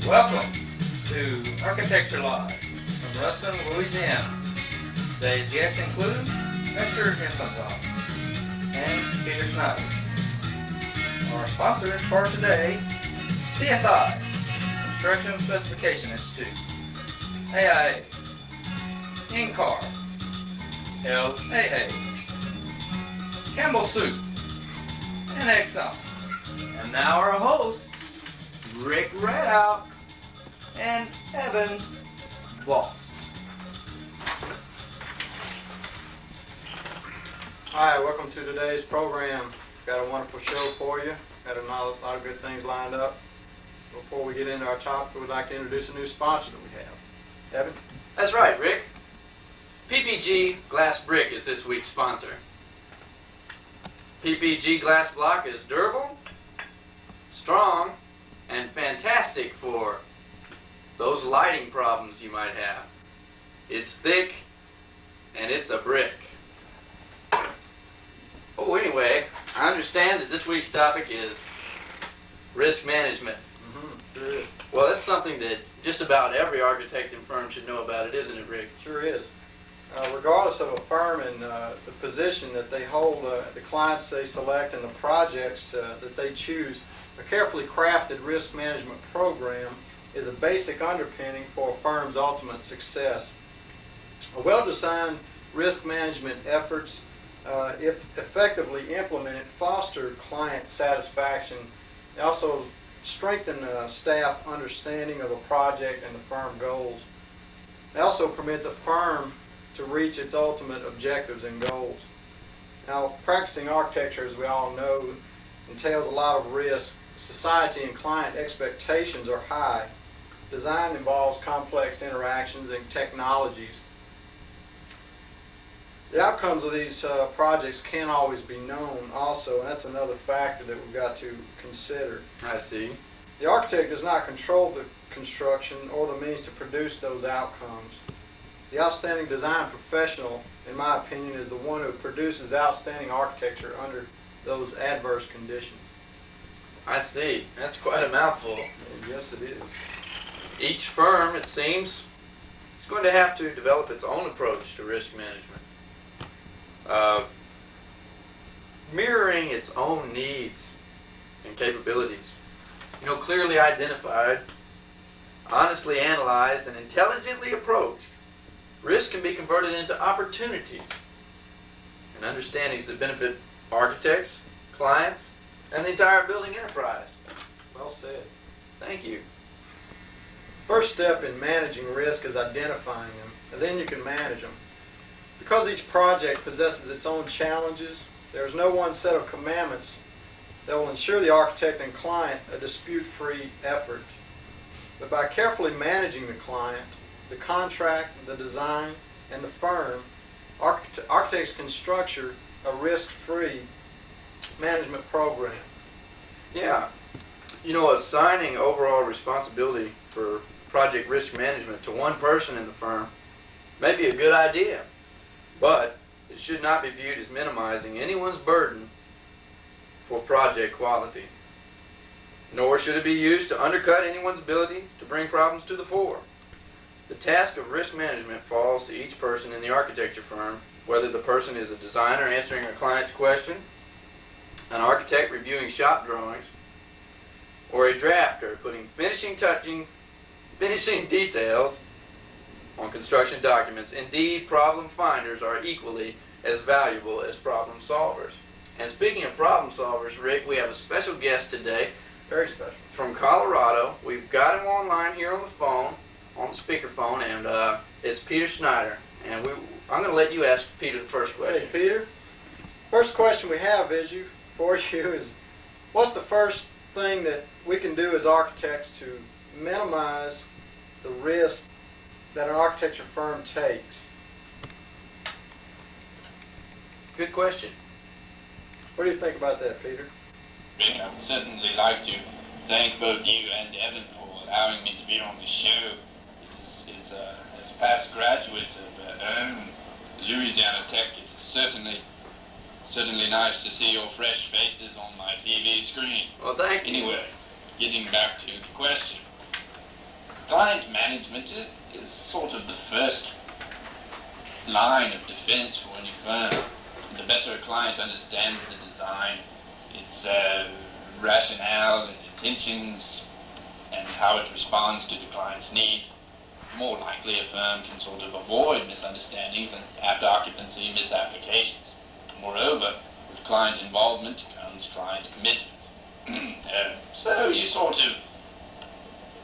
Welcome to Architecture Live from Ruston, Louisiana. Today's guests include Mr. Infantile and Peter Snyder. Our sponsors for today, CSI, Construction Specification Institute, AIA, INCAR, LAA, Campbell Soup, and Exxon. And now our hosts, Rick Redout and Evan Voss. Hi, welcome to today's program. Got a wonderful show for you. Got a lot of good things lined up. Before we get into our topic, we'd like to introduce a new sponsor that we have. Evan? That's right, Rick. PPG Glass Brick is this week's sponsor. PPG Glass Block is durable, strong, and fantastic for those lighting problems you might have. It's thick, and it's a brick. Oh, anyway, I understand that this week's topic is risk management. Sure is. Well, that's something that just about every architecting firm should know about it, isn't it, Rick? Sure is. Regardless of a firm and the position that they hold, the clients they select, and the projects that they choose, a carefully crafted risk management program is a basic underpinning for a firm's ultimate success. A well-designed risk management efforts, if effectively implemented, foster client satisfaction. They also strengthen staff understanding of a project and the firm goals. They also permit the firm to reach its ultimate objectives and goals. Now, practicing architecture, as we all know, entails a lot of risk. Society and client expectations are high. Design involves complex interactions and technologies. The outcomes of these projects can't always be known also, and that's another factor that we've got to consider. I see. The architect does not control the construction or the means to produce those outcomes. The outstanding design professional, in my opinion, is the one who produces outstanding architecture under those adverse conditions. I see. That's quite a mouthful. And yes, it is. Each firm, it seems, is going to have to develop its own approach to risk management. Mirroring its own needs and capabilities. Clearly identified, honestly analyzed, and intelligently approached, risk can be converted into opportunities and understandings that benefit architects, clients, and the entire building enterprise. Well said. Thank you. First step in managing risk is identifying them, and then you can manage them. Because each project possesses its own challenges, there is no one set of commandments that will ensure the architect and client a dispute-free effort. But by carefully managing the client, the contract, the design, and the firm, architects can structure a risk-free management program. Yeah. Assigning overall responsibility for project risk management to one person in the firm may be a good idea, but it should not be viewed as minimizing anyone's burden for project quality. Nor should it be used to undercut anyone's ability to bring problems to the fore. The task of risk management falls to each person in the architecture firm, whether the person is a designer answering a client's question, an architect reviewing shop drawings, or a drafter putting finishing details on construction documents. Indeed, problem finders are equally as valuable as problem solvers. And speaking of problem solvers, Rick, we have a special guest today. Very special. From Colorado. We've got him online here on the phone, on the speakerphone, and it's Peter Snyder. And I'm going to let you ask Peter the first question. Hey, Peter. First question we have for you is, what's the first thing that we can do as architects to minimize the risk that an architecture firm takes? Good question. What do you think about that, Peter? Rick, I would certainly like to thank both you and Evan for allowing me to be on the show. As past graduates of Louisiana Tech, it's certainly nice to see your fresh faces on my TV screen. Well, thank you. Anyway, getting back to the question. client management is sort of the first line of defense for any firm. The better a client understands the design, its rationale and intentions, and how it responds to the client's needs, the more likely a firm can sort of avoid misunderstandings and after occupancy misapplications. Moreover, with client involvement comes client commitment. So you sort of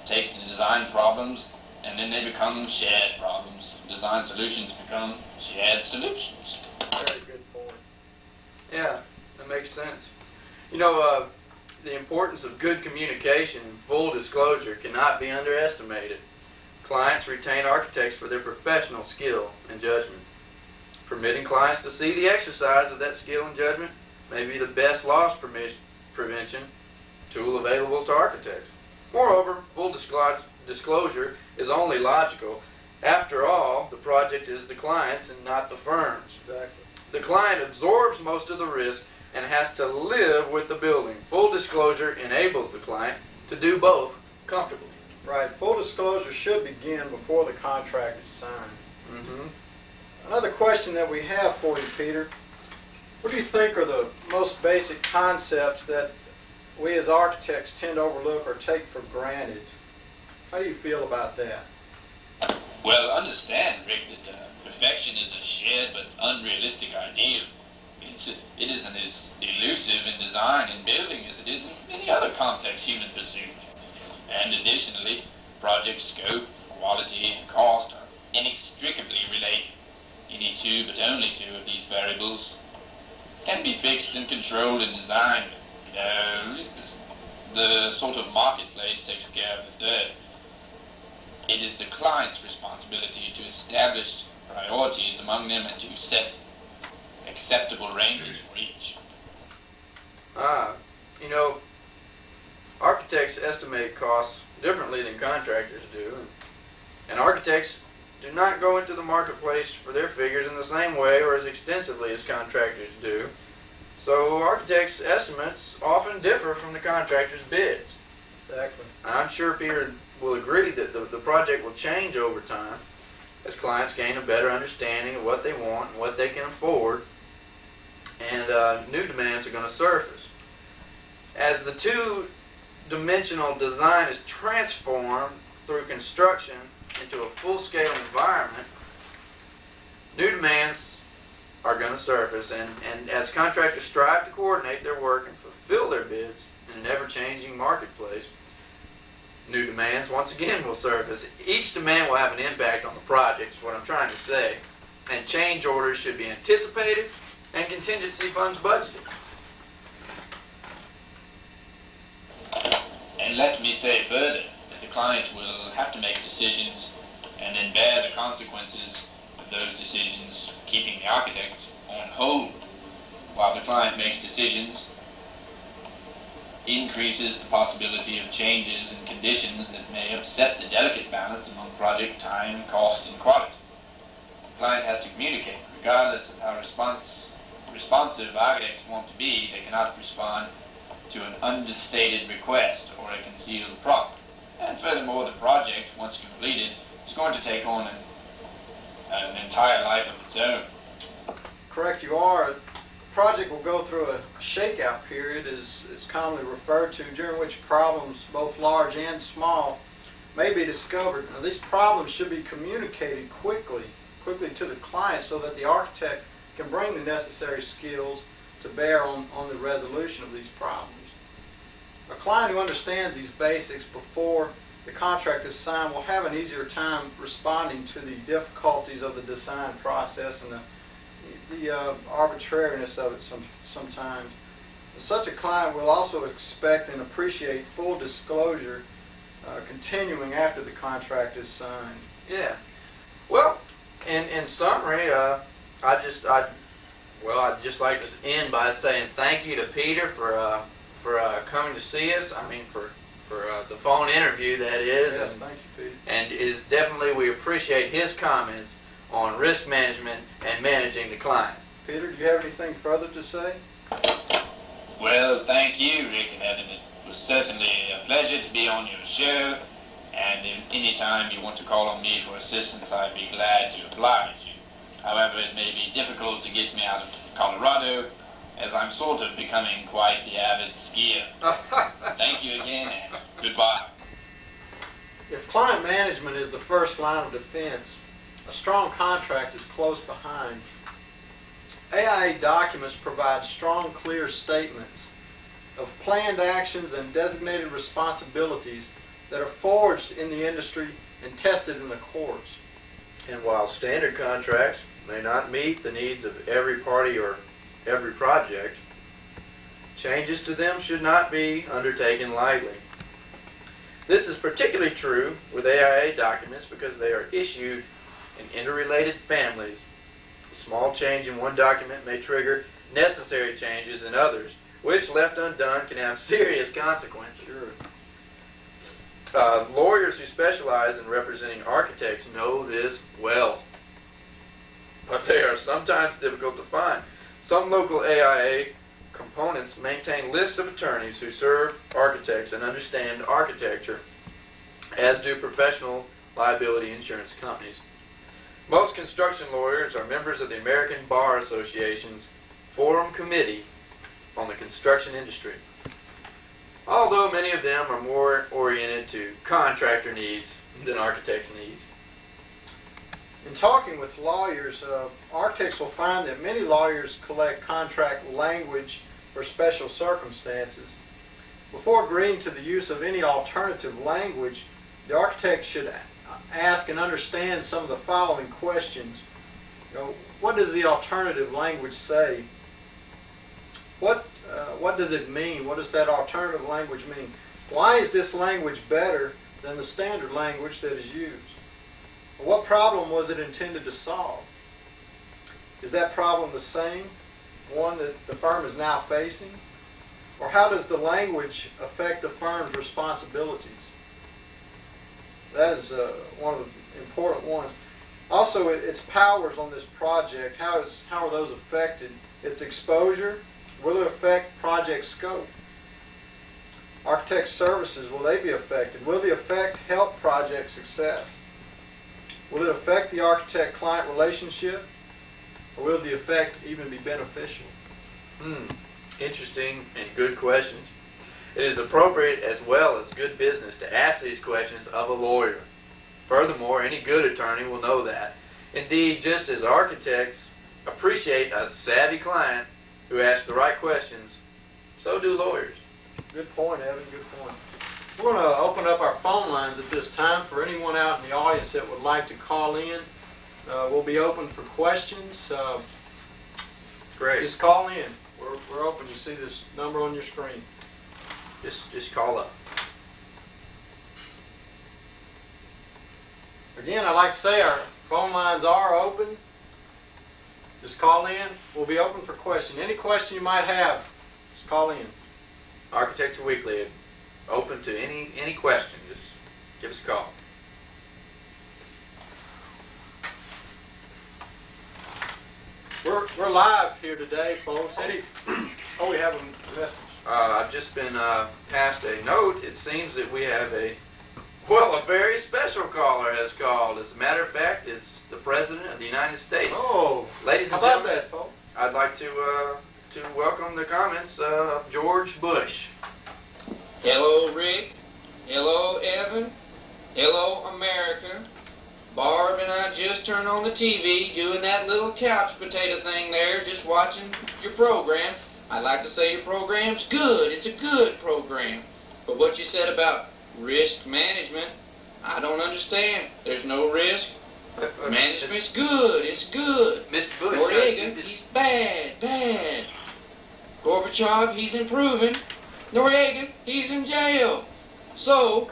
take the design problems and then they become shared problems. Design solutions become shared solutions. Very good point. Yeah, that makes sense. You know, the importance of good communication and full disclosure cannot be underestimated. Clients retain architects for their professional skill and judgment. Permitting clients to see the exercise of that skill and judgment may be the best loss prevention tool available to architects. Moreover, full disclosure is only logical. After all, the project is the client's and not the firm's. Exactly. The client absorbs most of the risk and has to live with the building. Full disclosure enables the client to do both comfortably. Right. Full disclosure should begin before the contract is signed. Mm-hmm. Another question that we have for you, Peter. What do you think are the most basic concepts that we as architects tend to overlook or take for granted? How do you feel about that? Well, understand, Rick, that perfection is a shared but unrealistic ideal. It isn't as elusive in design and building as it is in any other complex human pursuit. And additionally, project scope, quality, and cost are inextricably related. Any two, but only two of these variables can be fixed and controlled in design. The sort of marketplace takes care of the third. It is the client's responsibility to establish priorities among them and to set acceptable ranges for each. You know, architects estimate costs differently than contractors do, and architects do not go into the marketplace for their figures in the same way or as extensively as contractors do. So architects' estimates often differ from the contractor's bids. Exactly. I'm sure Peter will agree that the project will change over time as clients gain a better understanding of what they want and what they can afford, and new demands are going to surface. As the two-dimensional design is transformed through construction into a full-scale environment, new demands are going to surface, and as contractors strive to coordinate their work and fulfill their bids in an ever-changing marketplace, new demands once again will surface. Each demand will have an impact on the project, is what I'm trying to say, and change orders should be anticipated and contingency funds budgeted. And let me say further that the client will have to make decisions and then bear the consequences of those decisions, keeping the architect on hold. While the client makes decisions, increases the possibility of changes in conditions that may upset the delicate balance among project time, cost, and quality. The client has to communicate. Regardless of how responsive architects want to be, they cannot respond to an understated request or a concealed problem. And furthermore, the project, once completed, is going to take on an entire life of its own. Correct you are. The project will go through a shakeout period, as it's commonly referred to, during which problems, both large and small, may be discovered. Now, these problems should be communicated quickly to the client so that the architect can bring the necessary skills to bear on the resolution of these problems. A client who understands these basics before the contract is signed will have an easier time responding to the difficulties of the design process and the arbitrariness of it sometimes. Such a client will also expect and appreciate full disclosure continuing after the contract is signed. Yeah. Well, in summary, I'd just like to end by saying thank you to Peter for coming to see us. I mean, for the phone interview, that is. Yes, thank you, Peter. And it is definitely, we appreciate his comments on risk management and managing the client. Peter, do you have anything further to say? Well, thank you, Rick and Evan. It was certainly a pleasure to be on your show, and any time you want to call on me for assistance, I'd be glad to oblige you. However, it may be difficult to get me out of Colorado, as I'm sort of becoming quite the avid skier. Thank you again, and goodbye. If client management is the first line of defense, a strong contract is close behind. AIA documents provide strong, clear statements of planned actions and designated responsibilities that are forged in the industry and tested in the courts. And while standard contracts may not meet the needs of every party or every project, changes to them should not be undertaken lightly. This is particularly true with AIA documents because they are issued in interrelated families. A small change in one document may trigger necessary changes in others, which, left undone, can have serious consequences. Lawyers who specialize in representing architects know this well, but they are sometimes difficult to find. Some local AIA components maintain lists of attorneys who serve architects and understand architecture, as do professional liability insurance companies. Most construction lawyers are members of the American Bar Association's Forum Committee on the Construction Industry, although many of them are more oriented to contractor needs than architects' needs. In talking with lawyers, architects will find that many lawyers collect contract language for special circumstances. Before agreeing to the use of any alternative language, the architect should ask and understand some of the following questions. What does the alternative language say? What does it mean? What does that alternative language mean? Why is this language better than the standard language that is used? What problem was it intended to solve? Is that problem the same one that the firm is now facing? Or how does the language affect the firm's responsibilities? That is one of the important ones. Also, its powers on this project, how are those affected? Its exposure, will it affect project scope? Architect services, will they be affected? Will the effect help project success? Will it affect the architect-client relationship? Or will the effect even be beneficial? Interesting and good questions. It is appropriate as well as good business to ask these questions of a lawyer. Furthermore, any good attorney will know that. Indeed, just as architects appreciate a savvy client who asks the right questions, so do lawyers. Good point, Evan, good point. We're going to open up our phone lines at this time for anyone out in the audience that would like to call in. We'll be open for questions. Great. Just call in. We're open. You see this number on your screen. Just call up. Again, I'd like to say our phone lines are open. Just call in. We'll be open for questions. Any question you might have, just call in. Architecture Weekly, open to any question. Just give us a call. We're live here today, folks. We have a message. I've just been passed a note. It seems that we have a very special caller has called. As a matter of fact, it's the President of the United States. Oh, ladies and how about gentlemen, that, folks? I'd like to welcome the comments of George Bush. Hello, Rick. Hello, Evan. Hello, America. Barb and I just turned on the TV doing that little couch potato thing there, just watching your program. I'd like to say your program's good. It's a good program. But what you said about risk management, I don't understand. There's no risk. Management's good. It's good. Mr. Bush, Noriega, he's bad. Gorbachev, he's improving. Noriega, he's in jail. So,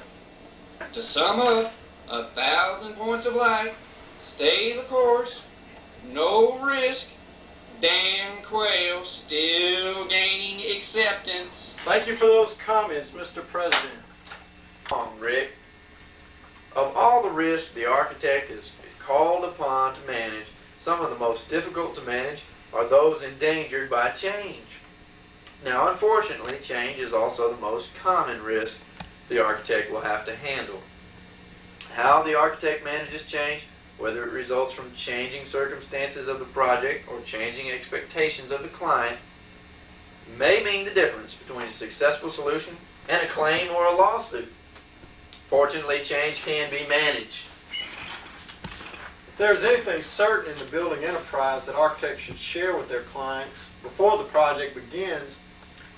to sum up, 1,000 points of light, stay the course, no risk, damn quail still gaining acceptance. Thank you for those comments, Mr. President. Rick, of all the risks the architect is called upon to manage, some of the most difficult to manage are those endangered by change. Now, unfortunately, change is also the most common risk the architect will have to handle. How the architect manages change, whether it results from changing circumstances of the project or changing expectations of the client, may mean the difference between a successful solution and a claim or a lawsuit. Fortunately, change can be managed. If there's anything certain in the building enterprise that architects should share with their clients before the project begins,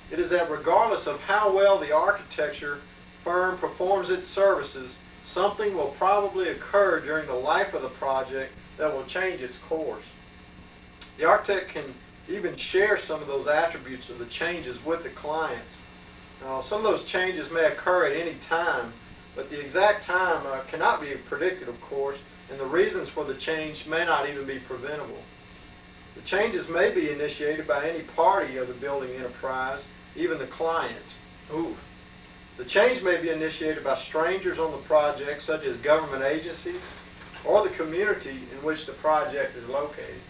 it is that regardless of how well the architecture firm performs its services, something will probably occur during the life of the project that will change its course. The architect can even share some of those attributes of the changes with the clients. Now, some of those changes may occur at any time, but the exact time cannot be predicted, of course, and the reasons for the change may not even be preventable. The changes may be initiated by any party of the building enterprise, even the client. Ooh. The change may be initiated by strangers on the project, such as government agencies, or the community in which the project is located.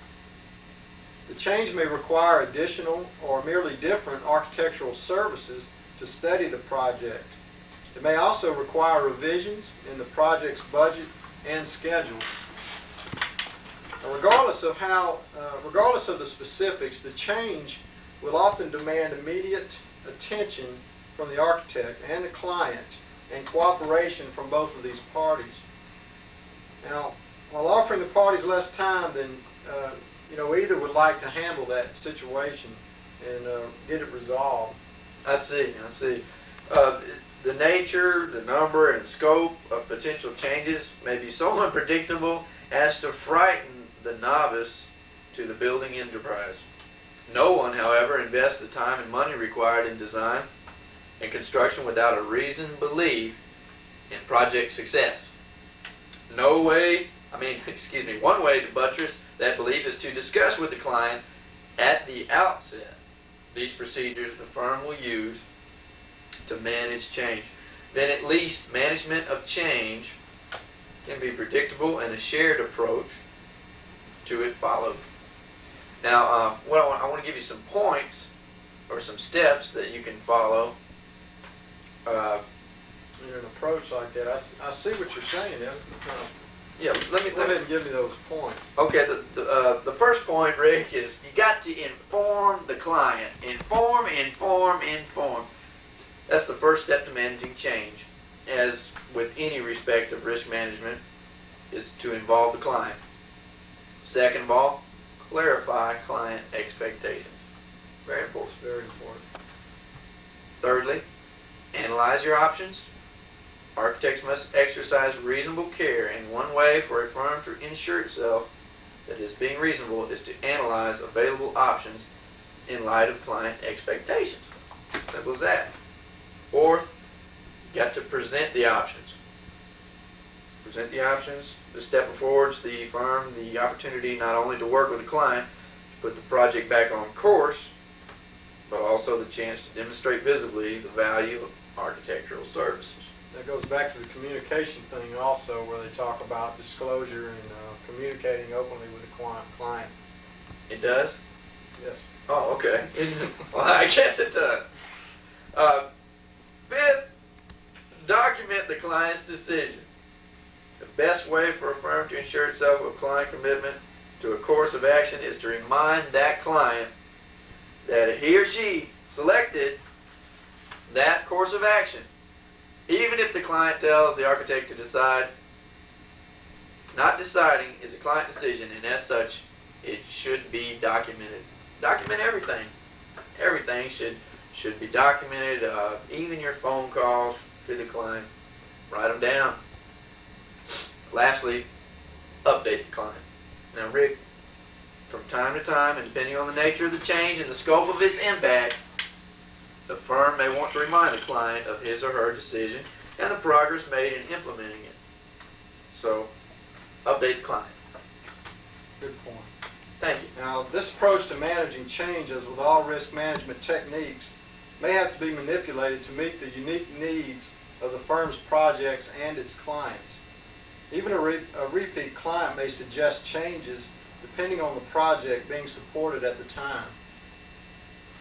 The change may require additional or merely different architectural services to study the project. It may also require revisions in the project's budget and schedule. Now, regardless of the specifics, the change will often demand immediate attention from the architect and the client and cooperation from both of these parties. Now, while offering the parties less time than either would like to handle that situation and get it resolved. I see. The nature, the number, and scope of potential changes may be so unpredictable as to frighten the novice to the building enterprise. No one, however, invests the time and money required in design and construction without a reasoned belief in project success. One way to buttress that belief is to discuss with the client at the outset these procedures the firm will use to manage change. Then at least management of change can be predictable and a shared approach to it followed. Now, I want to give you some points or some steps that you can follow. An approach like that, I see what you're saying, Evan. Yeah, let me Go ahead and give me those points. Okay, the first point, Rick, is you got to inform the client. Inform. That's the first step to managing change. As with any respect of risk management, is to involve the client. Second of all, clarify client expectations. Very important. Very important. Thirdly, analyze your options. Architects must exercise reasonable care, and one way for a firm to ensure itself that it is being reasonable is to analyze available options in light of client expectations. Simple as that. Fourth, you got to present the options. Present the options. This step affords the firm the opportunity not only to work with the client to put the project back on course, but also the chance to demonstrate visibly the value of architectural services. That goes back to the communication thing also, where they talk about disclosure and communicating openly with the client. It does? Yes. Oh, okay. Well, I guess it does. Fifth, document the client's decision. The best way for a firm to ensure itself of client commitment to a course of action is to remind that client that he or she selected that course of action. Even if the client tells the architect to decide, not deciding is a client decision, and as such, it should be documented. Document everything. Everything should be documented, even your phone calls to the client. Write them down. Lastly, update the client. Now, Rick, from time to time, and depending on the nature of the change and the scope of its impact, the firm may want to remind the client of his or her decision and the progress made in implementing it. So, update the client. Good point. Thank you. Now, this approach to managing change, as with all risk management techniques, may have to be manipulated to meet the unique needs of the firm's projects and its clients. Even a repeat client may suggest changes depending on the project being supported at the time.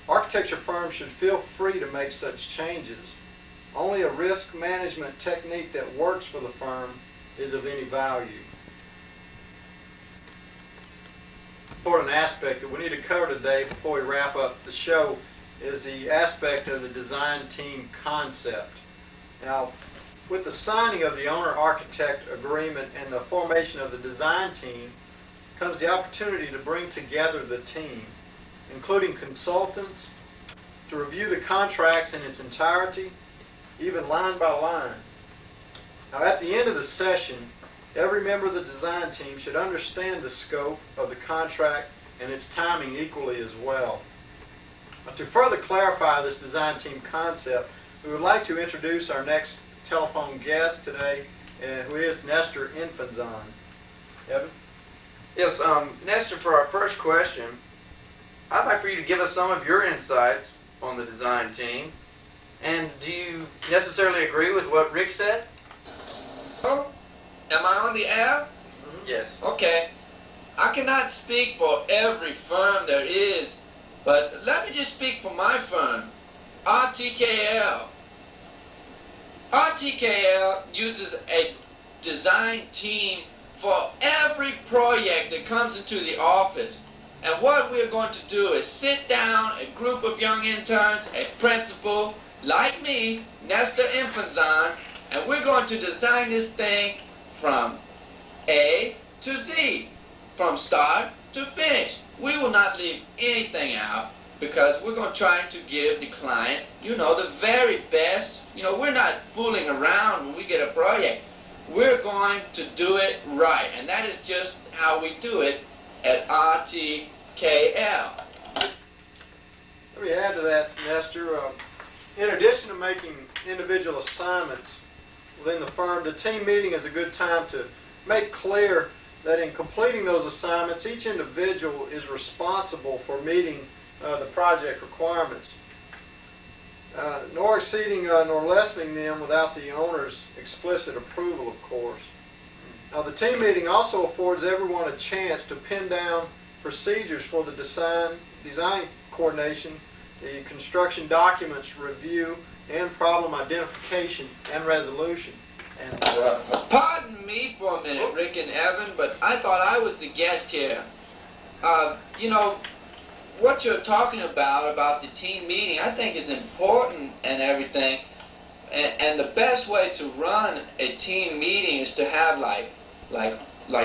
Architecture firms should feel free to make such changes. Only a risk management technique that works for the firm is of any value. Important aspect that we need to cover today before we wrap up the show is the aspect of the design team concept. Now, with the signing of the owner-architect agreement and the formation of the design team comes the opportunity to bring together the team, including consultants, to review the contracts in its entirety, even line by line. Now, at the end of the session, every member of the design team should understand the scope of the contract and its timing equally as well. Now, to further clarify this design team concept, we would like to introduce our next telephone guest today, who is Nestor Infanzon. Evan? Yes, Nestor, for our first question, I'd like for you to give us some of your insights on the design team. And do you necessarily agree with what Rick said? Oh, am I on the air? Yes. Okay. I cannot speak for every firm there is, but let me just speak for my firm, RTKL. RTKL uses a design team for every project that comes into the office. And what we're going to do is sit down, a group of young interns, a principal, like me, Nestor Infanzon, and we're going to design this thing from A to Z, from start to finish. We will not leave anything out because we're going to try to give the client, the very best. We're not fooling around when we get a project. We're going to do it right, and that is just how we do it at RTKL. Let me add to that, Nestor. In addition to making individual assignments within the firm, the team meeting is a good time to make clear that in completing those assignments, each individual is responsible for meeting the project requirements, nor exceeding nor lessening them without the owner's explicit approval, of course. Now, the team meeting also affords everyone a chance to pin down procedures for the design coordination, the construction documents review, and problem identification and resolution. And Pardon me for a minute, Rick and Evan, but I thought I was the guest here. What you're talking about the team meeting, I think is important and everything. And the best way to run a team meeting is to have like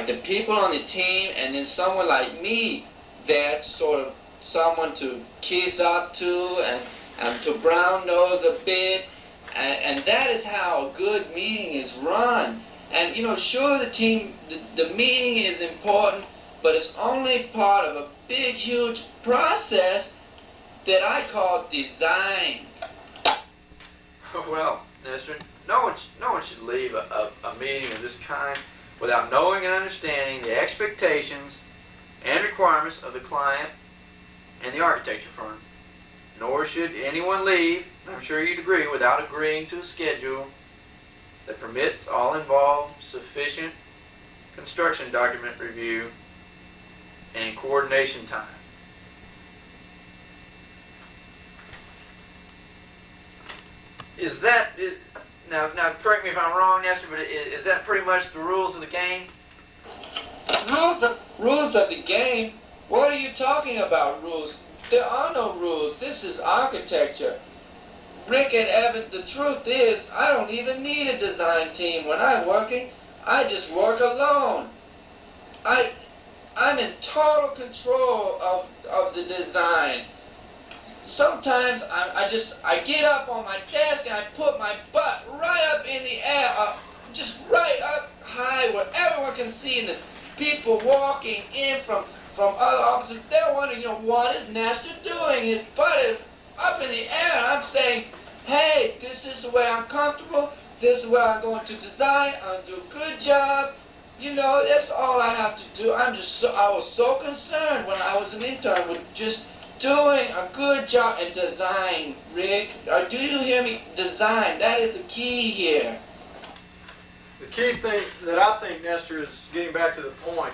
the people on the team and then someone like me there to sort of someone to kiss up to and to brown nose a bit. And that is how a good meeting is run. And sure, the meeting is important, but it's only part of a big, huge process that I call design. Well, Nestor, no one should leave a meeting of this kind without knowing and understanding the expectations and requirements of the client and the architecture firm. Nor should anyone leave, I'm sure you'd agree, without agreeing to a schedule that permits all involved sufficient construction document review and coordination time. Now correct me if I'm wrong, Nestor, but is that pretty much the rules of the game? Rules of the game? What are you talking about, rules? There are no rules. This is architecture. Rick and Evan, the truth is, I don't even need a design team when I'm working. I just work alone. I'm in total control of the design. Sometimes I get up on my desk and I put my butt right up in the air, just right up high where everyone can see, and there's people walking in from other offices. They're wondering, what is Nestor doing? His butt is up in the air. I'm saying, hey, this is the way I'm comfortable. This is where I'm going to design. I'll do a good job. That's all I have to do. I was so concerned when I was an intern with just doing a good job in design, Rick. Do you hear me? Design. That is the key here. the key thing that I think, Nestor, is getting back to the point.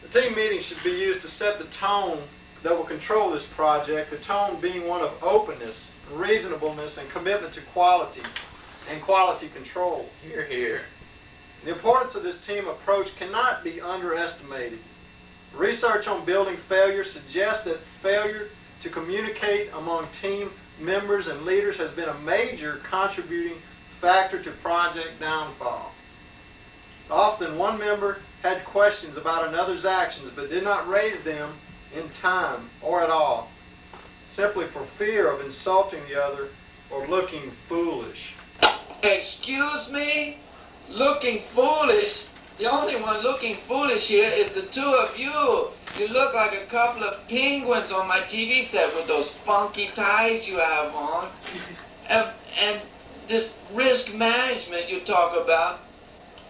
The team meeting should be used to set the tone that will control this project, the tone being one of openness, reasonableness, and commitment to quality and quality control. Hear, hear. The importance of this team approach cannot be underestimated. Research on building failure suggests that failure to communicate among team members and leaders has been a major contributing factor to project downfall. Often one member had questions about another's actions but did not raise them in time or at all, simply for fear of insulting the other or looking foolish. Excuse me? Looking foolish? The only one looking foolish here is the two of you. You look like a couple of penguins on my TV set with those funky ties you have on. And this risk management you talk about,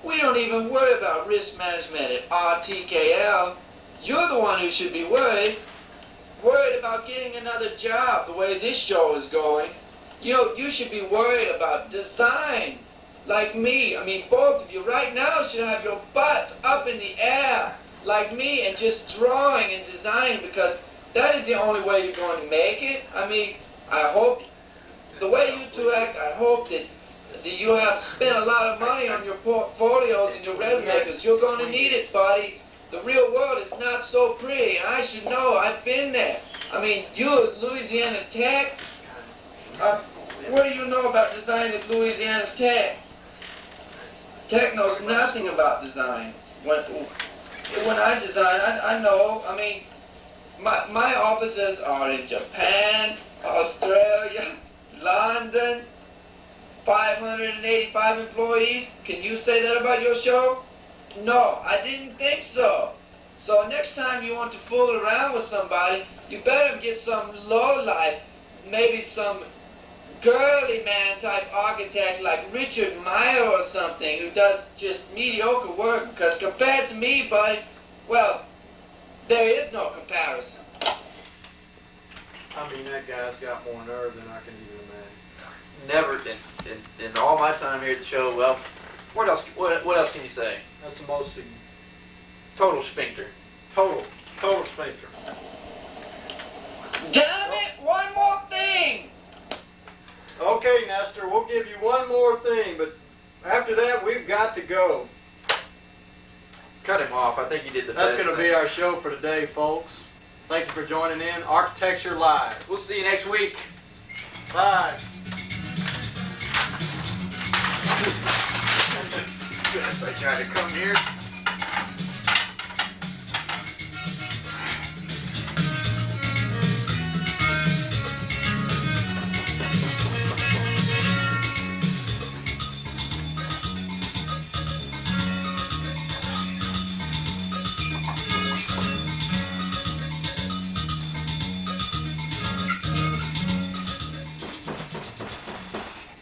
we don't even worry about risk management at RTKL. You're the one who should be worried about getting another job the way this show is going. You know, you should be worried about design. Like me, I mean, both of you right now should have your butts up in the air like me and just drawing and designing, because that is the only way you're going to make it. I mean, I hope, the way you two act, I hope that you have spent a lot of money on your portfolios and your resumes, because you're going to need it, buddy. The real world is not so pretty, and I should know. I've been there. I mean, you at Louisiana Tech, what do you know about design at Louisiana Tech? Tech knows nothing about design. When I design, I know. I mean, my offices are in Japan, Australia, London, 585 employees. Can you say that about your show? No, I didn't think so. So next time you want to fool around with somebody, you better get some lowlife, maybe some girly man type architect like Richard Meyer or something, who does just mediocre work, because compared to me, buddy, well, there is no comparison. I mean, that guy's got more nerve than I can even imagine. Never in all my time here at the show. Well, what else can you say? That's the most Total sphincter. total sphincter. Damn it, one more thing! Okay, Nestor, we'll give you one more thing, but after that, we've got to go. Cut him off. I think he did the That's best going to thing. be our show for today, folks. Thank you for joining in Architecture Live. We'll see you next week. Bye. I tried to come here.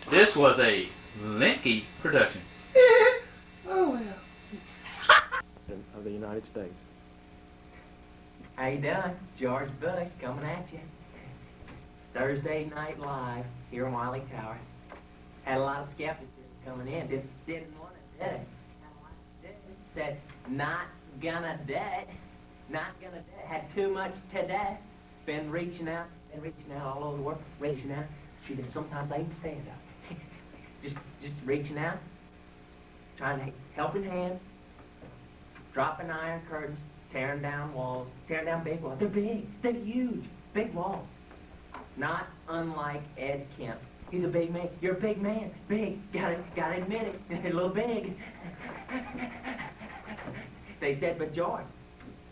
This was a Linky production. Oh well. Of the United States. How you doing? George Bush coming at you. Thursday Night Live here in Wiley Tower. Had a lot of skepticism coming in. Didn't want to do it. Said, not gonna do it. Not gonna do it. Had too much today. Been reaching out all over the world. Reaching out. Sometimes I even stand up. just reaching out. Trying to helping hand. Dropping iron curtains, tearing down walls, tearing down big walls. They're big, they're huge, big walls. Not unlike Ed Kemp. He's a big man. You're a big man. Big. Gotta admit it. A little big. They said, but George,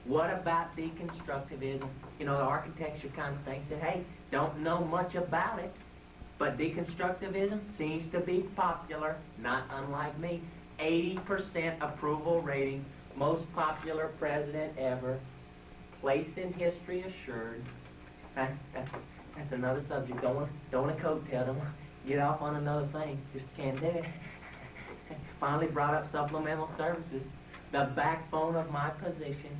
what about deconstructivism? You know, the architecture kind of thing. Said, hey, don't know much about it, but deconstructivism seems to be popular, not unlike me. 80% approval rating. Most popular president ever. Place in history assured. That's another subject. Don't want to coattail them. Get off on another thing. Just can't do it. Finally brought up supplemental services. The backbone of my position.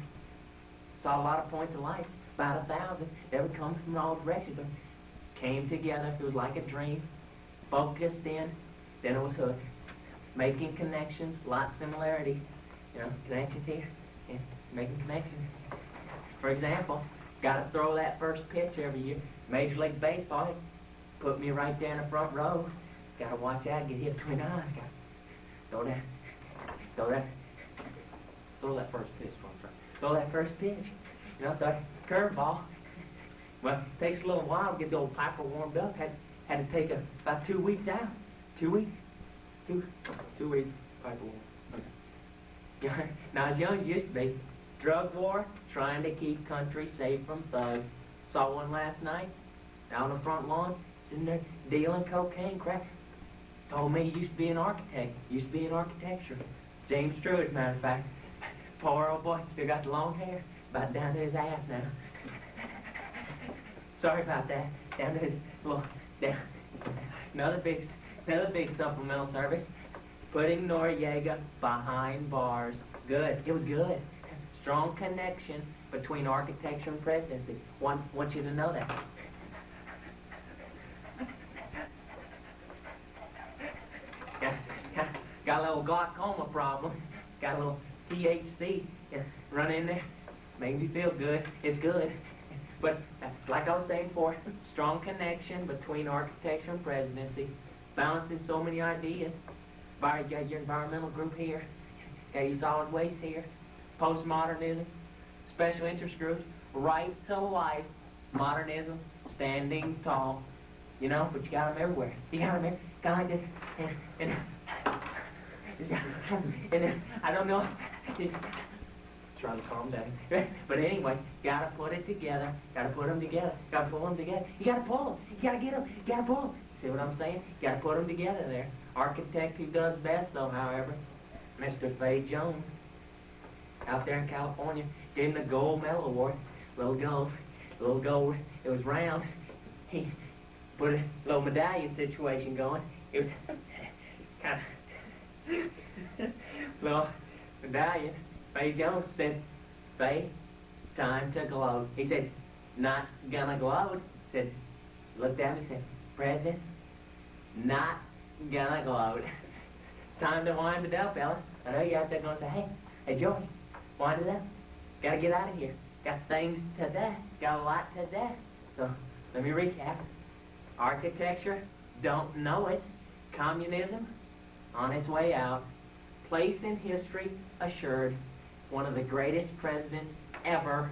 Saw a lot of points of light. About 1,000. They would come from all directions. But came together. It was like a dream. Focused in. Then it was hooked. Making connections. Lot of similarities. You know, connections here, and making connections. For example, got to throw that first pitch every year. Major League Baseball, put me right there in the front row. Got to watch out, get hit between the eyes. Got to throw that throw that first pitch for him. Throw that first pitch. You know, the curveball. Well, it takes a little while to get the old Piper warmed up. Had to take about 2 weeks out. 2 weeks. 2 weeks. Piper warm. Okay. Not as young as you used to be. Drug war, trying to keep country safe from thugs. Saw one last night, out on the front lawn, sitting there dealing cocaine, crack. Told me he used to be an architect. Used to be in architecture. James True, as a matter of fact. Poor old boy, still got the long hair, about down to his ass now. Sorry about that. Down to his little, down. Another big supplemental service. Putting Noriega behind bars. Good. It was good. Strong connection between architecture and presidency. Want you to know that. Got a little glaucoma problem. Got a little THC run in there. Made me feel good. It's good. But like I was saying before, strong connection between architecture and presidency. Balancing so many ideas. You got your environmental group here. Got your solid waste here. Postmodernism. Special interest groups. Right to life. Modernism. Standing tall. You know, but you got them everywhere. You got them everywhere. Kind of like this. And I don't know. Just trying to calm down. But anyway, gotta put it together. Gotta put them together. Gotta pull them together. You gotta pull them. You gotta get them. You gotta pull them. See what I'm saying? You gotta put them together there. Architect who does best, though, however, Mr. Fay Jones, out there in California, gave him the Gold Medal Award. Little gold. It was round. He put a little medallion situation going. It was kind of little medallion. Fay Jones said, "Fay, time to gloat." He said, "Not gonna gloat." Said, looked at me and said, "President, not gonna gloat. Time to wind it up, fellas." I know you out there gonna say, hey, George, wind it up. Gotta get out of here. Got things to do. Got a lot to do. So, let me recap. Architecture, don't know it. Communism, on its way out. Place in history, assured. One of the greatest presidents ever.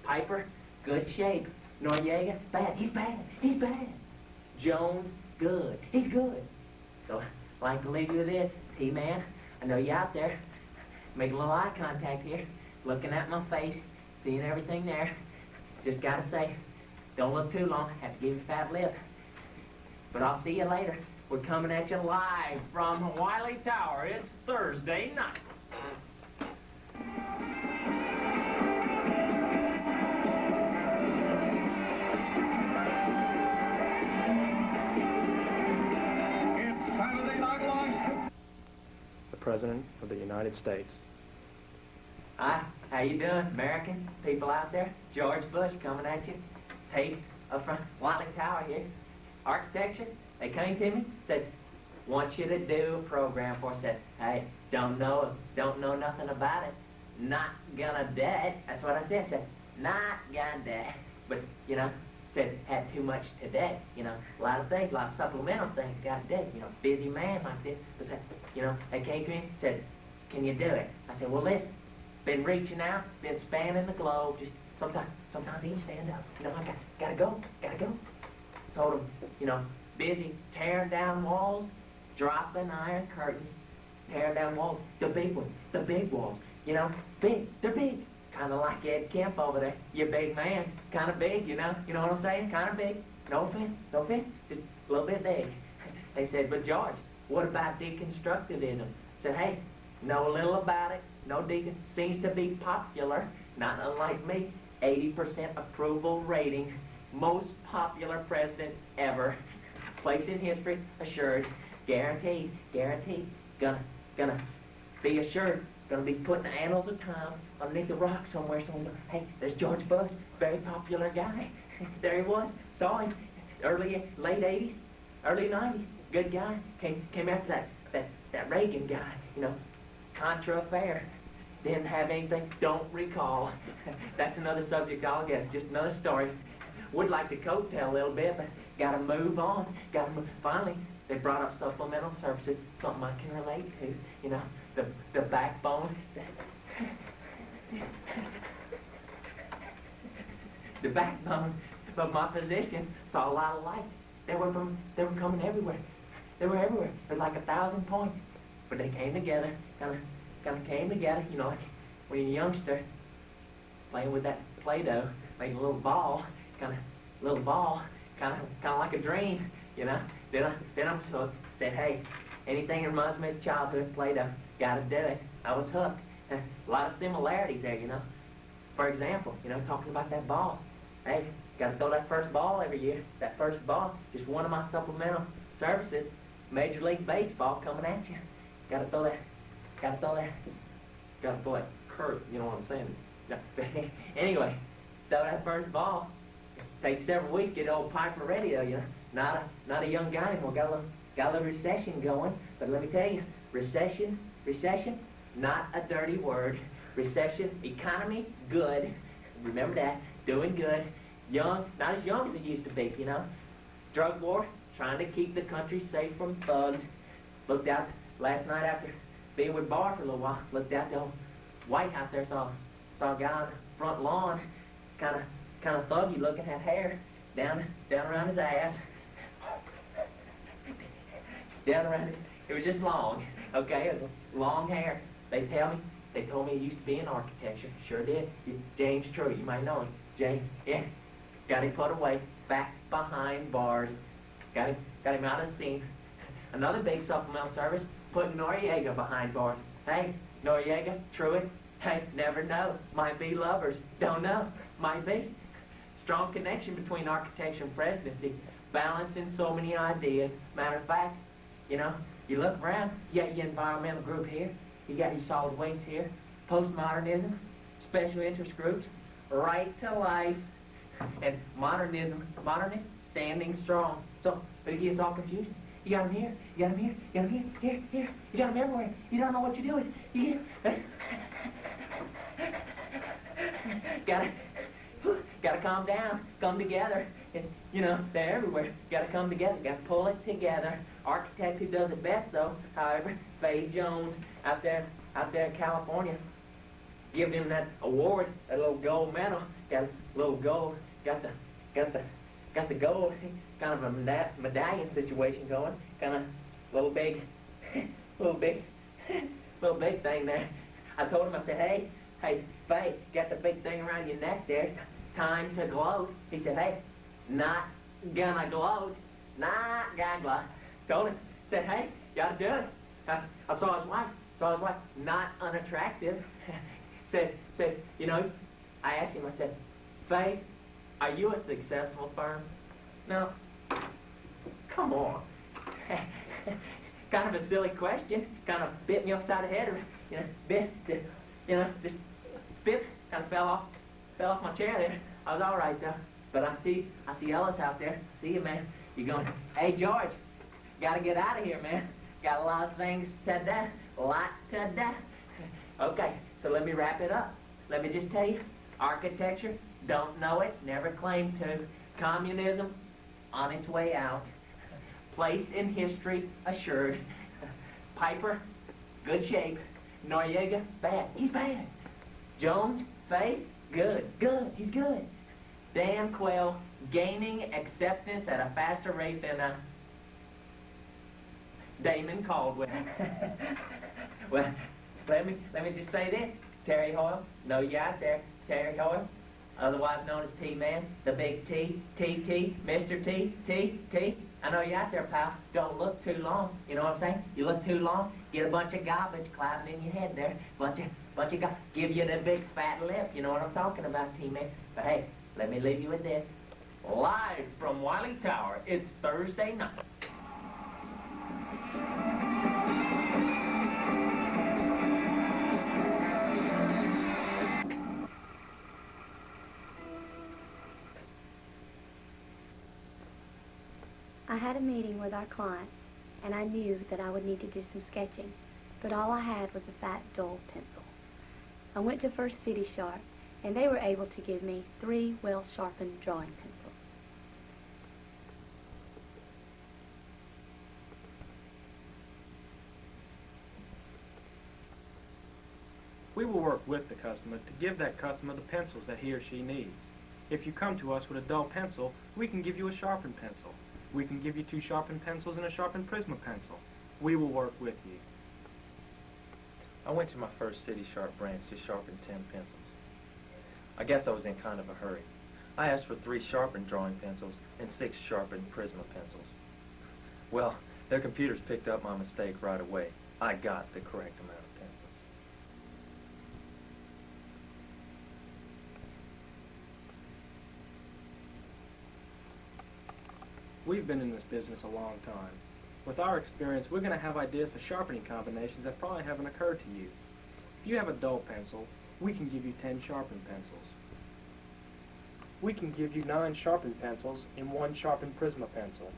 Piper, good shape. Noriega, bad. He's bad. Jones, good. He's good. So, I'd like to leave you with this. T-Man, I know you out there. Make a little eye contact here. Looking at my face, seeing everything there. Just gotta say, don't look too long. Have to give you a fat lip. But I'll see you later. We're coming at you live from Wiley Tower. It's Thursday night. The President of the United States. Hi, how you doing, American people out there? George Bush coming at you. Tape up front, Wiley Tower here. Architecture, they came to me, said, want you to do a program for us. Said, hey, don't know nothing about it. Not gonna do it. That's what I said. Said, not gonna do it. But, you know, said, had too much to do. You know, a lot of things, a lot of supplemental things got to do. You know, busy man like this. But, said, you know, they came to me, said, can you do it? I said, well, listen, been reaching out, been spanning the globe, just sometimes even stand up. You know, I gotta go. Told them, you know, busy tearing down walls, dropping iron curtains, tearing down walls, the big ones, the big walls, you know, they're big. Kind of like Ed Kemp over there. You're a big man, kind of big, you know what I'm saying? Kind of big. No offense, just a little bit big. They said, but George, what about deconstructivism? Said, hey, know a little about it. No deacon, seems to be popular, not unlike me. 80% approval rating, most popular president ever. Place in history, assured, guaranteed, gonna be assured, gonna be put in the annals of time underneath the rock somewhere. Hey, there's George Bush, very popular guy. There he was, saw him, late 80s, early 90s, good guy. Came after that Reagan guy, you know, Contra affair. Didn't have anything, don't recall. That's another subject I'll get, just another story. Would like to coattail a little bit, but gotta move on. Finally, they brought up supplemental services, something I can relate to. You know, the backbone, the backbone of my position saw a lot of light. They were coming everywhere. They were everywhere. There's like 1,000 points. But they came together, kind of came together, you know, like when you're a youngster, playing with that Play-Doh, making a little ball, kind of like a dream, you know. Then I'm so said, hey, anything that reminds me of childhood, Play-Doh, gotta do it. I was hooked. A lot of similarities there, you know. For example, you know, talking about that ball. Hey, gotta throw that first ball every year. That first ball, just one of my supplemental services, Major League Baseball coming at you. Gotta throw that curve, you know what I'm saying? No. Anyway, throw that first ball. Takes several weeks to get old Piper ready though, you know. Not a young guy anymore. Got a little recession going. But let me tell you, recession, not a dirty word. Recession, economy, good. Remember that. Doing good. Young, not as young as it used to be, you know. Drug war, trying to keep the country safe from thugs. Looked out last night after being with Barr for a little while. Looked out the old White House there, saw a guy on the front lawn, kind of thuggy looking, had hair down around his ass. Down around it was just long, okay? It was long hair. They told me he used to be in architecture. Sure did. James True, you might know him. James, yeah. Got him put away, back behind bars. Got him out of the scene. Another big supplemental service, putting Noriega behind bars. Hey, Noriega, Truitt, hey, never know. Might be lovers. Don't know. Might be. Strong connection between architecture and presidency. Balancing so many ideas. Matter of fact, you know, you look around, you got your environmental group here. You got your solid waste here. Postmodernism, special interest groups, right to life, and modernist, standing strong. So, but it gets all confusing. You got them here, you got them here, you got them here, here. You got them everywhere. You don't know what you're doing. Gotta calm down, come together. And, you know, they're everywhere. Gotta come together, gotta pull it together. Architect who does it best, though, however, Faye Jones out there in California, give him that award, that little gold medal. Got a little gold, got the gold, kind of a medallion situation going, kind of little big thing there. I told him, I said, hey, Faye, got the big thing around your neck there, time to gloat. He said, hey, not gonna gloat, not gonna gloat. Told him, said, hey, gotta do it. I saw his wife, not unattractive. said, you know, I asked him, I said, Faye, are you a successful firm? No. Come on. Kind of a silly question. Kind of bit me upside the head. Just bit, kind of fell off my chair there. I was all right though. But I see Ellis out there. See you, man. You're going, hey, George, gotta get out of here, man. Got a lot of things to do. Okay, so let me wrap it up. Let me just tell you, architecture, don't know it, never claimed to. Communism, on its way out. Place in history assured. Piper, good shape. Noriega, bad. He's bad. Jones, Faye, good. He's good. Dan Quayle, gaining acceptance at a faster rate than Damon Caldwell. Well, let me just say this. Terry Hoyle, know you out there. Terry Hoyle, otherwise known as T-Man, the big T, Mr. T. I know you out there, pal. Don't look too long. You know what I'm saying? You look too long, get a bunch of garbage climbing in your head there. Bunch of give you the big fat lip. You know what I'm talking about, T-Man. But hey, let me leave you with this. Live from Wiley Tower, it's Thursday night. I had a meeting with our client, and I knew that I would need to do some sketching, but all I had was a fat, dull pencil. I went to First City Sharp, and they were able to give me 3 well-sharpened drawing pencils. work with the customer to give that customer the pencils that he or she needs. If you come to us with a dull pencil, we can give you a sharpened pencil. We can give you 2 sharpened pencils and a sharpened Prisma pencil. We will work with you. I went to my first City Sharp branch to sharpen 10 pencils. I guess I was in kind of a hurry. I asked for 3 sharpened drawing pencils and 6 sharpened Prisma pencils. Well, their computers picked up my mistake right away. I got the correct amount of pencils. We've been in this business a long time. With our experience, we're going to have ideas for sharpening combinations that probably haven't occurred to you. If you have a dull pencil, we can give you 10 sharpened pencils. We can give you 9 sharpened pencils and 1 sharpened Prisma pencil.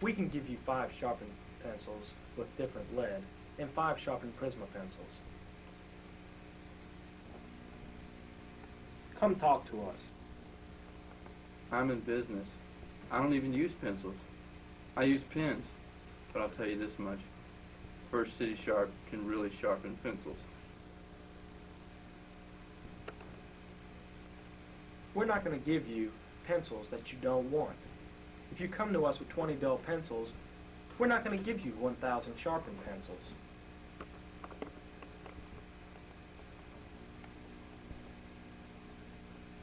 We can give you 5 sharpened pencils with different lead and 5 sharpened Prisma pencils. Come talk to us. I'm in business. I don't even use pencils. I use pens. But I'll tell you this much. First City Sharp can really sharpen pencils. We're not going to give you pencils that you don't want. If you come to us with 20 dull pencils, we're not going to give you 1,000 sharpened pencils.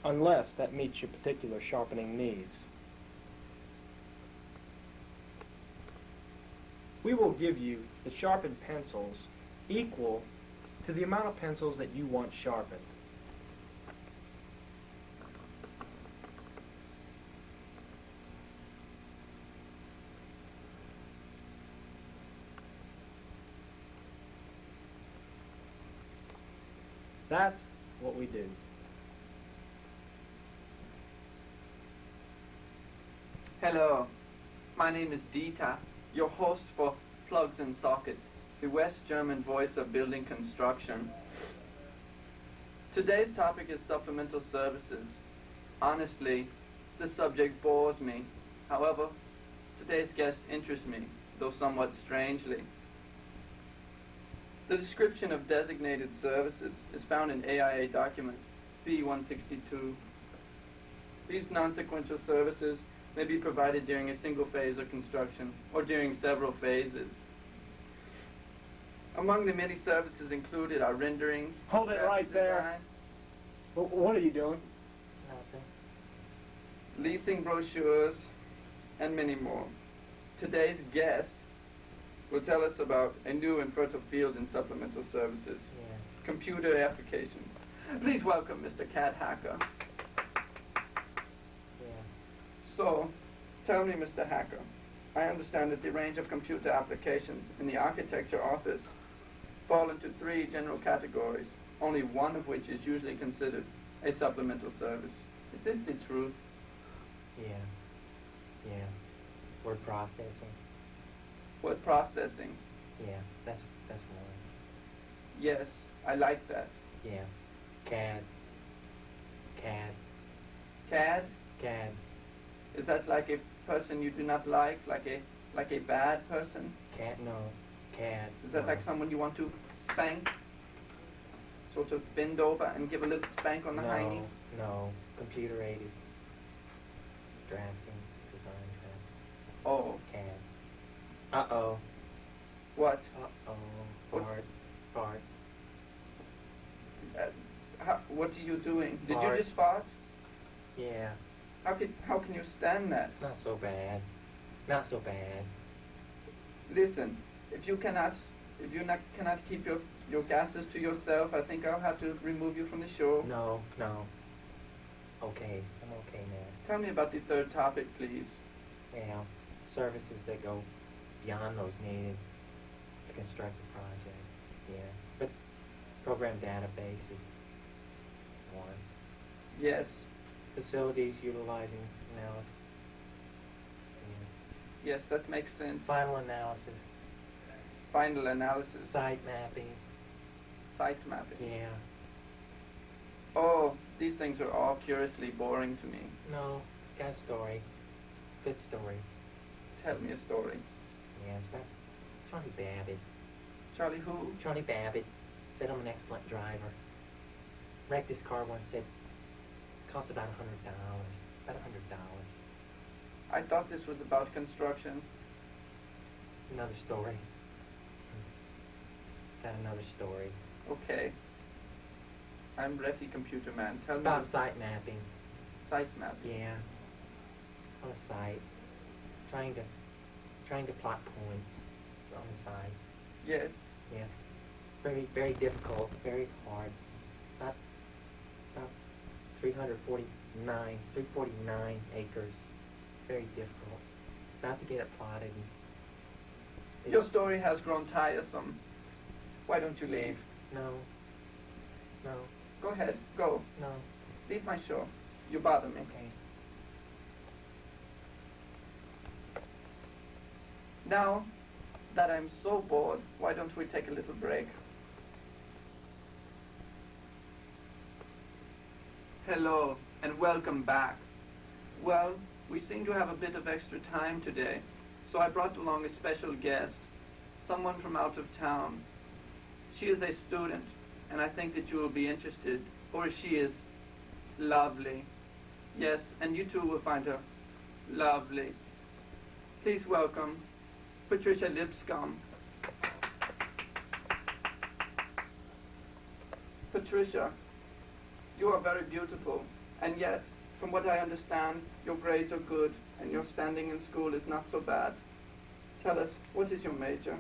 Unless that meets your particular sharpening needs. We will give you the sharpened pencils equal to the amount of pencils that you want sharpened. That's what we do. Hello, my name is Dieter, your host for Plugs and Sockets, the West German voice of building construction. Today's topic is supplemental services. Honestly, the subject bores me. However, today's guest interests me, though somewhat strangely. The description of designated services is found in AIA document B162. These non-sequential services may be provided during a single phase of construction or during several phases. Among the many services included are renderings. Hold it right there. What are you doing? Nothing. Leasing brochures, and many more. Today's guest will tell us about a new and fertile field in supplemental services, computer applications. Please welcome Mr. Cat Hacker. So, tell me, Mr. Hacker, I understand that the range of computer applications in the architecture office fall into 3 general categories, only one of which is usually considered a supplemental service. Is this the truth? Yeah. Word processing. Word processing? Yeah, that's one. Yes, I like that. Yeah. CAD. CAD? Is that like a person you do not like a bad person? No. CAD. Is that like someone you want to spank? Sort of bend over and give a little spank on the hiney? No. Computer aided. Drafting, design, drafting. Oh. CAD. Uh-oh. What? Uh-oh. Fart. What are you doing? Did Fart. you just fart? Yeah. How can you stand that? Not so bad. Listen, if you cannot keep your gases to yourself, I think I'll have to remove you from the show. No. Okay, I'm okay now. Tell me about the third topic, please. Well, services that go beyond those needed to construct a project. Yeah. But program database is one. Yes. Facilities utilizing analysis. Yes, that makes sense. Final analysis. Final analysis. Site mapping. Site mapping. Yeah. Oh, these things are all curiously boring to me. No, got a story. Good story. Tell me a story. Yeah, it's about Johnny Babbitt. Charlie who? Charlie Babbitt. Said I'm an excellent driver. Wrecked his car once, said cost about $100. About $100. I thought this was about construction. Another story. Got another story. Okay. I'm Reffy Computer Man. Tell It's me about site mapping. site mapping. Yeah. On a site. Trying to plot points on the site. Yes. Yes. Very, very difficult, very hard. About 349 acres. Very difficult. About to get it plotted. And Your story has grown tiresome. Why don't you leave? No. No. Go ahead. Go. No. Leave my show. You bother me. Okay. Now that I'm so bored, why don't we take a little break? Hello, and welcome back. Well, we seem to have a bit of extra time today, so I brought along a special guest, someone from out of town. She is a student, and I think that you will be interested, for she is lovely. Yes, and you too will find her lovely. Please welcome Patricia Lipscomb. Patricia, you are very beautiful, and yet, from what I understand, your grades are good, and your standing in school is not so bad. Tell us, what is your major?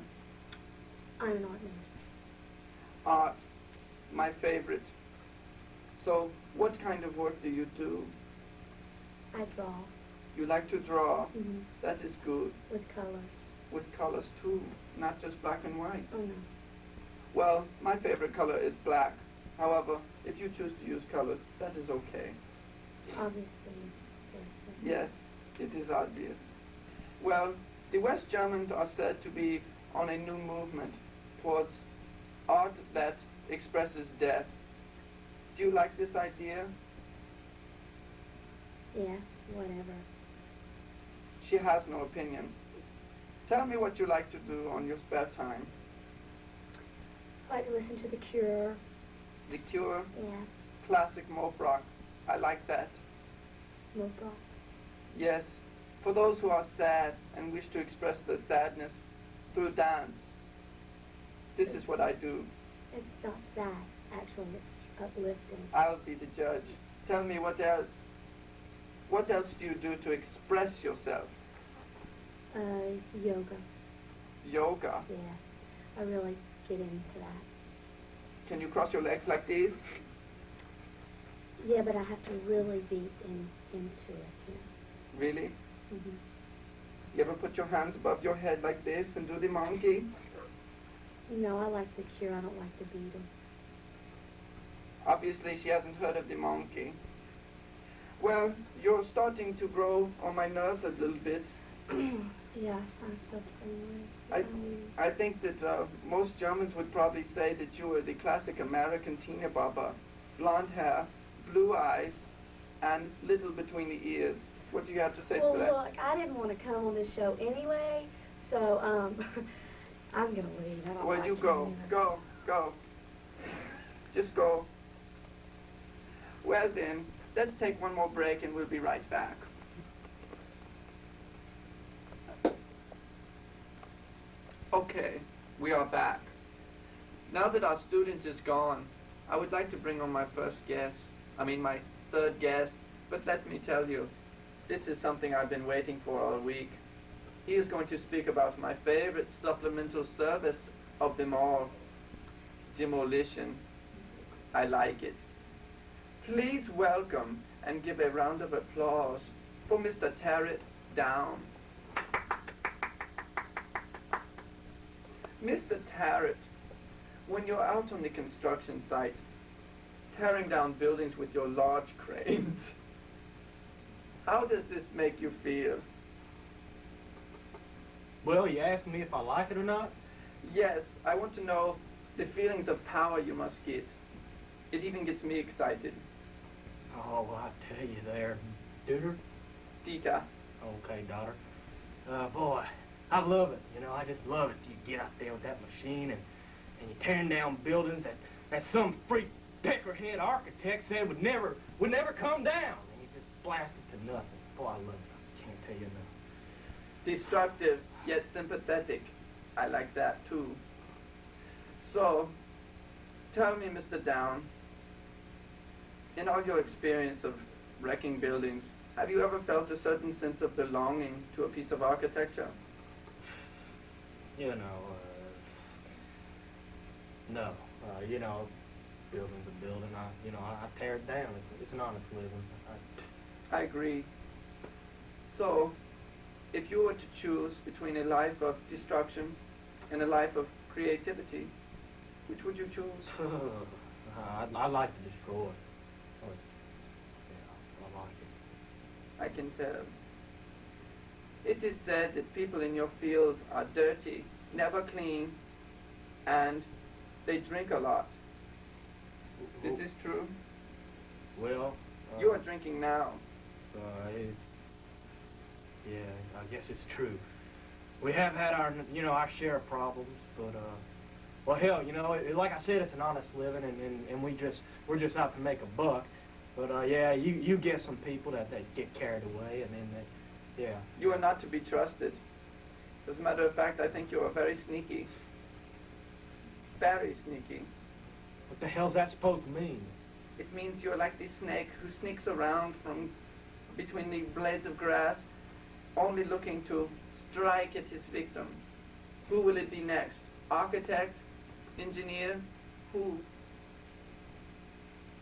I'm an art major. Art, my favorite. So, what kind of work do you do? I draw. You like to draw? Mm-hmm. That is good. With colors. With colors too, not just black and white. Oh no. Well, my favorite color is black. However, if you choose to use colors, that is okay. Obviously. Yes, it is obvious. Well, the West Germans are said to be on a new movement towards art that expresses death. Do you like this idea? Yeah, whatever. She has no opinion. Tell me what you like to do on your spare time. I like to listen to The Cure. The Cure, Yeah, classic mope rock. I like that. Mopra. Yes, for those who are sad and wish to express their sadness through dance. This is what I do. It's not sad, actually. It's uplifting. I'll be the judge. Tell me what else. What else do you do to express yourself? Yoga. Yoga. Yeah, I really get into that. Can you cross your legs like this? Yeah, but I have to really be into it, you know. Really? Mm-hmm. You ever put your hands above your head like this and do the monkey? No, I like The Cure. I don't like the Beatles. Obviously, she hasn't heard of the monkey. Well, you're starting to grow on my nerves a little bit. Yeah, I feel the same way. I think that most Germans would probably say that you were the classic American Tina Baba. Blonde hair, blue eyes, and little between the ears. What do you have to say Well, to that? look, I didn't want to come on this show anyway, so, I'm gonna leave. I don't Well, like you it go. anyway. Go. Just go. Well then, let's take one more break and we'll be right back. Okay, we are back. Now that our student is gone, I would like to bring on my my third guest, but let me tell you, this is something I've been waiting for all week. He is going to speak about my favorite supplemental service of them all, demolition. I like it. Please welcome and give a round of applause for Mr. Tarrant Down. Mr. Tarrant, when you're out on the construction site, tearing down buildings with your large cranes, how does this make you feel? Well, you asked me if I like it or not? Yes, I want to know the feelings of power you must get. It even gets me excited. Oh, well, I tell you there, Duder. Tita. Okay, daughter. Boy, I love it. You know, I just love it. You get out there with that machine and and you're tearing down buildings that some freak peckerhead architect said would never come down, and you just blast it to nothing. Oh, I love it. I can't tell you enough. Destructive, yet sympathetic. I like that too. So, tell me, Mr. Down, in all your experience of wrecking buildings, have you ever felt a certain sense of belonging to a piece of architecture? You know, no. You know, building's a building. I tear it down. It's an honest living. I agree. So, if you were to choose between a life of destruction and a life of creativity, which would you choose? I like to destroy. Yeah, I like it. I can tell. It is said that people in your field are dirty, never clean, and they drink a lot. Is this true? Well, You are drinking now. Yeah, I guess it's true. We have had our share of problems, but well, hell, like I said, it's an honest living, and we're just out to make a buck. But yeah, you get some people that get carried away, and then yeah. You are not to be trusted. As a matter of fact, I think you are very sneaky. Very sneaky. What the hell's that supposed to mean? It means you're like the snake who sneaks around from between the blades of grass, only looking to strike at his victim. Who will it be next? Architect? Engineer? Who?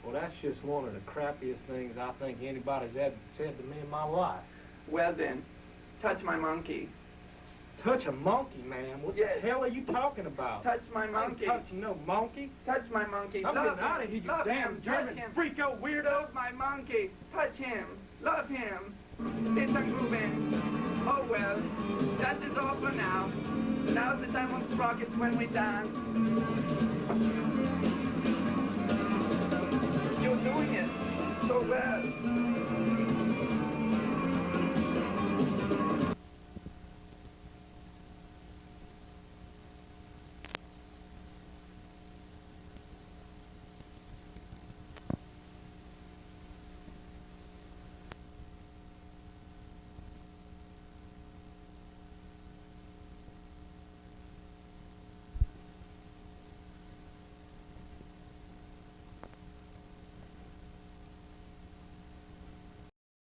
Well, that's just one of the crappiest things I think anybody's ever said to me in my life. Well then, touch my monkey. Touch a monkey, man? What Yes. the hell are you talking about? Touch my monkey. Touch no monkey. Touch my monkey. I'm Love getting out of him. here, you Love damn him. German Touch him. freako weirdo. Love my monkey. Touch him. Love him. It's a groovin'. Oh well, that is all for now. Now's the time on sprockets when we dance. You're doing it so well.